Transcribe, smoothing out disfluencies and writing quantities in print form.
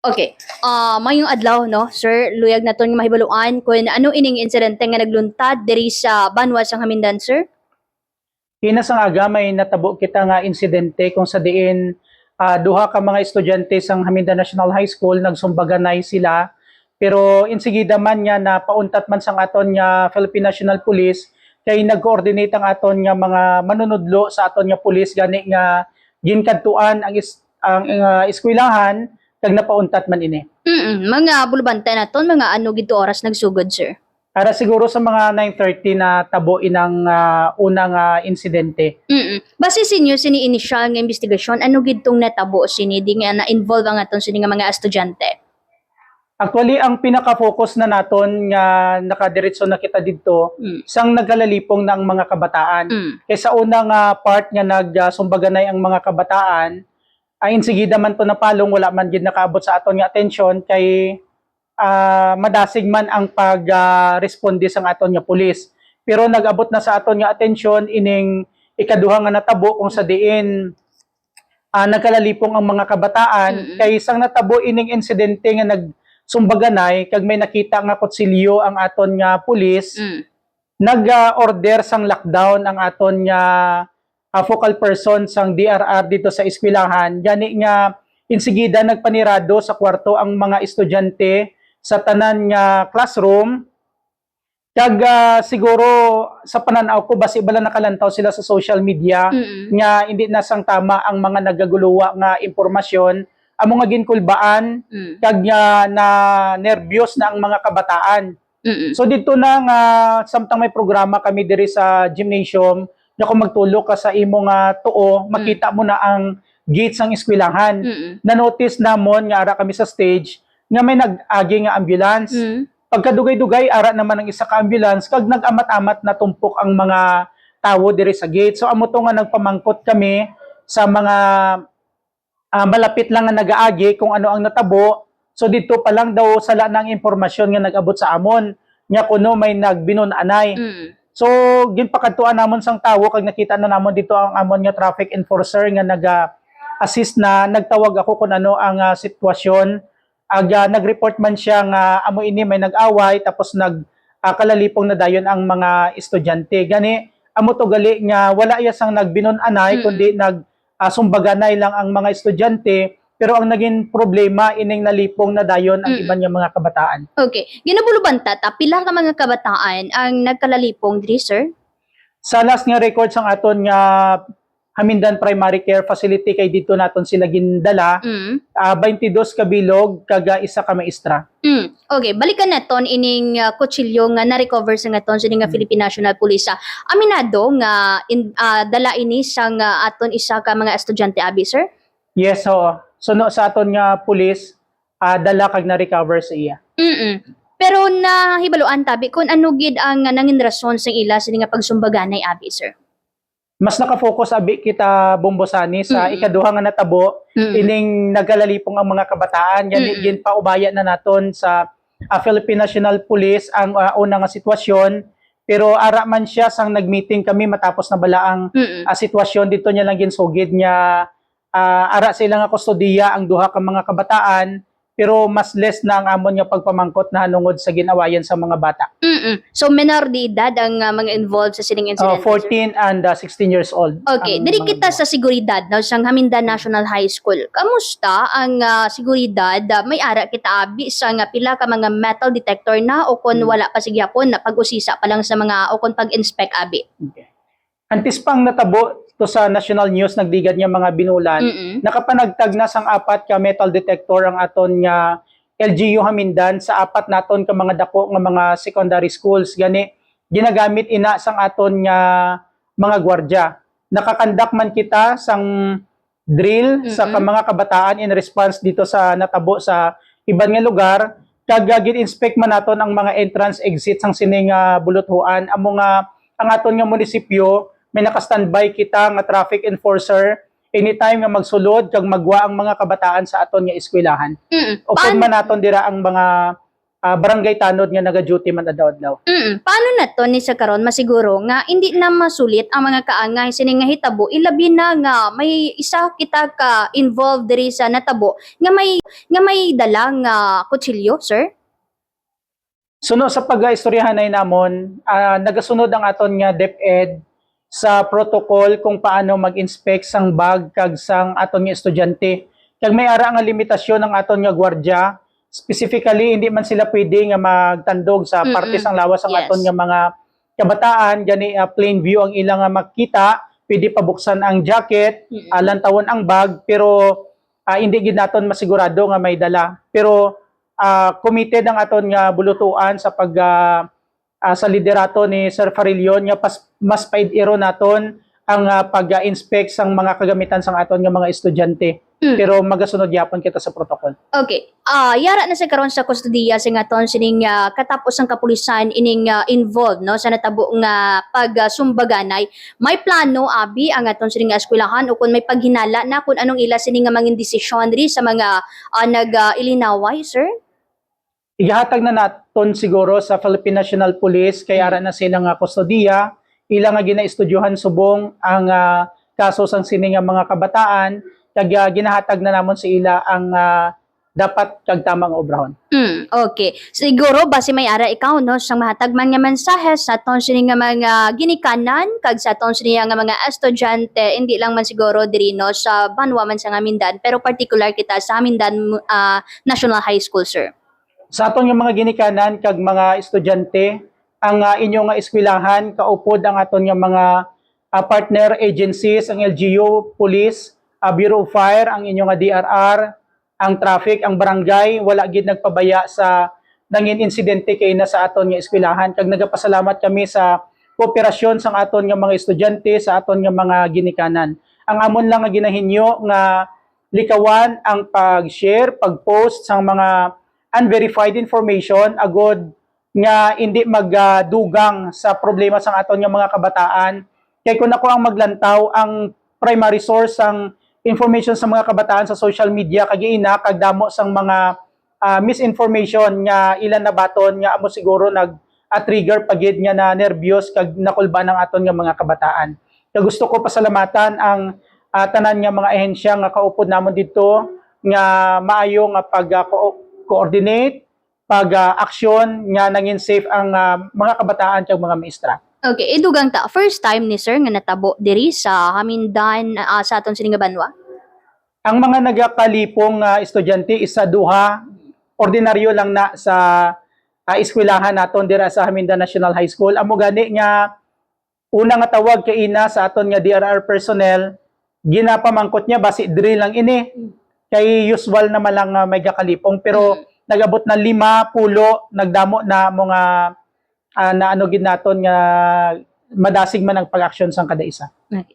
Okay. Mayong adlaw no, sir, luyag naton nga mahibaluan kung ano ining insidente nga nagluntad diri sa Banwa sang Hamindan, sir. Hina sang aga may natabo kita nga insidente kung sa diin duha ka mga estudyante sang Hamindan National High School nagsumbaganay sila pero insigida man nga na pauntat man sang aton nga Philippine National Police kay nag-coordinate ang aton nga mga manunudlo sa aton nga pulis gani nga ginkadtuan ang eskwelahan kag napauntat man ini. Mga bulubantay naton, mga ano gito oras nagsugod, sir. Para siguro sa mga 9:30 na tabo inang unang insidente. Base sa inyo sini initial nga investigasyon, ano gitong natabo sini di nga na-involve ang aton sini nga mga estudyante? Actually, ang pinaka-focus na naton nga nakadiretso na kita dito sang nagalalipong ng mga kabataan. Kaysa unang part nga nagsumbaganay ang mga kabataan, ay insigida man to napalong wala man gid nakaabot sa aton nga atensyon kay madasig man ang pag-responde sang aton nga pulis. Pero nag-abot na sa aton nga atensyon ining ikaduha nga natabo kung sa diin nagkalalipong ang mga kabataan kay sang natabo ining insidente nga nagsumbaganay kag may nakita nga kutsilyo ang aton nga pulis. Nag-order sang lockdown ang aton nga focal person sang DRR dito sa eskwelahan. Gani nga insigida nagpanirado sa kwarto ang mga estudyante sa tanan nga classroom. Kag siguro sa pananaw ko basi bala nakalantaw sila sa social media nga hindi na sang tama ang mga nagaguluwa nga impormasyon amo nga ginkulbaan kag na nervyos na ang mga kabataan. So dito na nga samtang may programa kami diri sa gymnasium na kung magtulo ka sa imo nga tuo, makita mo na ang gates ng eskwelahan. Na-notice namon nga ara kami sa stage nga may nag-agi nga ambulance. Pagkadugay-dugay ara naman ang isa ka ambulance kag nag-amat-amat na tumpok ang mga tawo diri sa gate. So amo to nga nagpamangkot kami sa mga malapit lang nga nag-aagi kung ano ang natabo. So dito pa lang daw sala ng impormasyon nga nag-abot sa amon nga kuno may nagbinun-anay. So, ginpakadtuan namon sang tawo kag nakita na namon dito ang amon nga traffic enforcer nga naga-assist na nagtawag ako kung ano ang sitwasyon. Nag-report man siya nga amo ini may nag-away tapos kalalipong na dayon ang mga estudyante. Gani amo to gali nga wala ya sang nagbinun-anay kundi sumbaganay lang ang mga estudyante. Pero ang naging problema ining nalipong na dayon ang iban nga mga kabataan. Okay. Ginabulubanta ta pila ka mga kabataan ang nagkalalipong diri, sir? Sa last nga record sang aton nga Hamindan Primary Care Facility kay dito naton sila gindala 22 ka bilog kag isa ka maestra. Okay, balikan naton ining kutsilyo nga na-recover sa ngaton sa nga Philippine National Police. Aminado nga dala ini sang aton isa ka mga estudyante abi, sir? Yes, oo. So no, sa aton nga pulis dala kag na-recover sa iya. Pero nahibaluan tabi kung ano gid ang nangin rason sa ila sa nga pagsumbaganay abi, sir? Mas nakafocus abi kita Bombosani sa ikaduha nga natabo ining nagalalipong ang mga kabataan gin paubaya na naton sa Philippine National Police ang una nga sitwasyon pero ara man siya sang nagmeeting kami matapos na bala ang sitwasyon dito niya lang ginsugid niya ara sila nga kustodiya ang duha ka mga kabataan pero mas less na ang amon nga pagpamangkot na hanungod sa ginawayan sa mga bata. So menor de edad ang mga involved sa sining incident? 14 and 16 years old. Okay, diri kita sa seguridad no sang Hamindan National High School. Kamusta ang seguridad? May ara kita abi sa nga pila ka mga metal detector na o kon wala pa sigyapon na pag-usisa pa lang sa mga o kon pag-inspect abi? Okay. Antis pang natabo to sa national news nagdigad nga mga binulan nakapanagtag na sang 4 ka metal detector ang aton nga LGU Hamindan sa 4 naton ka mga dako nga mga secondary schools gani ginagamit ina sang aton nga mga gwardiya. Nakakandak man kita sang drill sa mga kabataan in response dito sa natabo sa iban nga lugar kag gin-inspect man naton ang mga entrance exit sang sining buluthuan amo nga ang aton nga munisipyo may naka-standby kita nga traffic enforcer anytime nga magsulod kag magwa ang mga kabataan sa aton nga eskwelahan. O kung man naton dira ang mga barangay tanod nga naga-duty man adlaw-adlaw. Paano na to ni sa karon masiguro nga hindi na masulit ang mga kaangay sini nga hitabo ilabi na nga may isa kita ka involved diri sa natabo nga may dalang kutsilyo, sir? Suno sa pag-istoryahanay namon, nagasunod ang aton nga DepEd sa protocol kung paano mag-inspect sang bag kag sang aton nga estudyante. Kag may ara nga limitasyon ng aton nga gwardiya. Specifically, hindi man sila pwede nga magtandog sa parte sang lawas ang Yes. aton nga mga kabataan. Gani plain view ang ilang nga makita. Pwede pabuksan ang jacket, lantawon ang bag, pero hindi gid naton masigurado nga may dala. Pero committed ang aton nga bulutuan sa pag sa liderato ni Sir Farillon nga mas paid-iro naton ang pag-inspect sang mga kagamitan sang aton nga mga estudyante. Pero magasunod yapon kita sa protocol. Okay. Yara na sa karon sa kustodiya sa ngaton sining katapos ang kapulisan ining involved no sa natabo nga pagsumbaganay. May plano abi ang aton sining eskwelahan o kun may paghinala na kung anong ila sining nga mangin desisyon diri sa mga nag-ilinaway, sir? Ihahatag na naton siguro sa Philippine National Police kay ara na sila nga kustodiya, ilang nga ginaestudyohan subong ang kaso sang sini nga mga kabataan kag ginahatag na namon sa ila ang dapat kag tamang obrahon. Okay. Siguro base may ara ikaw no sa mahatag man nga mensahe sa aton sini nga mga ginikanan kag sa aton sini nga mga estudyante hindi lang man siguro diri no sa Banwa man sa Amindan pero particular kita sa Amindan National High School, sir. Sa aton nga mga ginikanan kag mga estudyante, ang inyo nga eskwelahan kaupod ang aton nga mga partner agencies, ang LGU, Police, Bureau of Fire, ang inyo nga DRR, ang traffic, ang barangay, wala gid nagpabaya sa nangin insidente kay na sa aton nga eskwelahan. Kag nagapasalamat kami sa kooperasyon sang aton nga mga estudyante sa aton nga mga ginikanan. Ang amon lang nga ginahinyo nga likawan ang pag-share, pag-post sang mga unverified information agod nga hindi magdugang sa problema sang aton nga mga kabataan. Kay kung ako ang maglantaw, ang primary source sang information sa mga kabataan sa social media kagiina kag damo sang mga misinformation nga ilan na baton nga amo siguro trigger pagid nga na nervyos kag nakulba ng aton nga mga kabataan. Kag gusto ko pasalamatan ang tanan nga mga ehensya nga kaupod namon didto nga maayo nga pag-coordinate, pag-aksyon nga nangin safe ang mga kabataan kag mga maestra. Okay, idugang ta. First time ni sir nga natabo diri sa Hamindan sa aton sining nga Banwa? Ang mga nagakalipong estudyante isa duha, ordinaryo lang na sa eskwelahan naton dira sa Hamindan National High School. Amo gani nga una nga tawag kay ina sa aton nga DRR personnel, ginapamangkot niya basi drill lang ini. Kay usual naman lang may gakalipong pero nagabot na 5 pulo nagdamo na mga na ano gid naton nga madasig man ang pag-action sang kada isa. Okay.